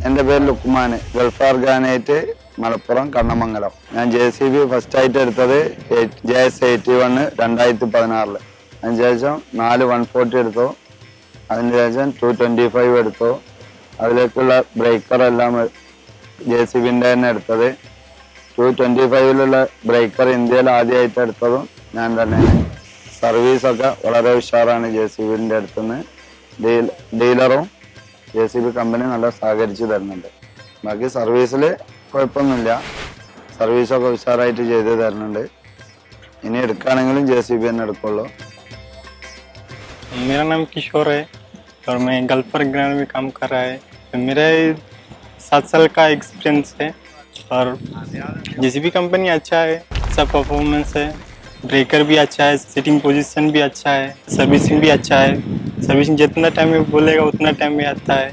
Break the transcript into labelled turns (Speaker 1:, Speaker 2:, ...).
Speaker 1: എൻ്റെ പേര് ലുക്മാൻ, ഗൾഫാർ ഗ്രാനൈറ്റ്, മലപ്പുറം കണ്ണമംഗലം. ഞാൻ JCB ഫസ്റ്റ് ആയിട്ട് എടുത്തത് JS-81 2016. അതിനുശേഷം 4 140 എടുത്തു. അതിനുശേഷം 225 എടുത്തു. അതിലേക്കുള്ള ബ്രേക്കർ എല്ലാം JCBൻ്റെ തന്നെ എടുത്തത്. 225ലുള്ള ബ്രേക്കർ ഇന്ത്യയിൽ ആദ്യമായിട്ട് എടുത്തതും ഞാൻ തന്നെയാണ്. സർവീസൊക്കെ വളരെ ഉഷാറാണ് JCBൻ്റെ അടുത്തുനിന്ന്. ഡീലറും JCB കമ്പനി നല്ല സഹകരിച്ച് തരുന്നുണ്ട്. ബാക്കി സർവീസിൽ കുഴപ്പമൊന്നുമില്ല, സർവീസൊക്കെ ഉഷാറായിട്ട് ചെയ്ത് തരുന്നുണ്ട്. ഇനി എടുക്കുകയാണെങ്കിലും JCB തന്നെ എടുക്കുള്ളൂ.
Speaker 2: मेरा नाम किशोर है और मैं गल्फर ग्रामीण में काम कर रहा है. मेरा 7 साल का एक्सपीरियंस है और JCB कंपनी अच्छा है, अच्छा परफॉर्मेंस है, ब्रेकर भी अच्छा है, सीटिंग पोजीशन भी अच्छा है, सर्विसिंग भी अच्छा है. सर्विसिंग जितना टाइम में बोलेगा उतना टाइम में आता है.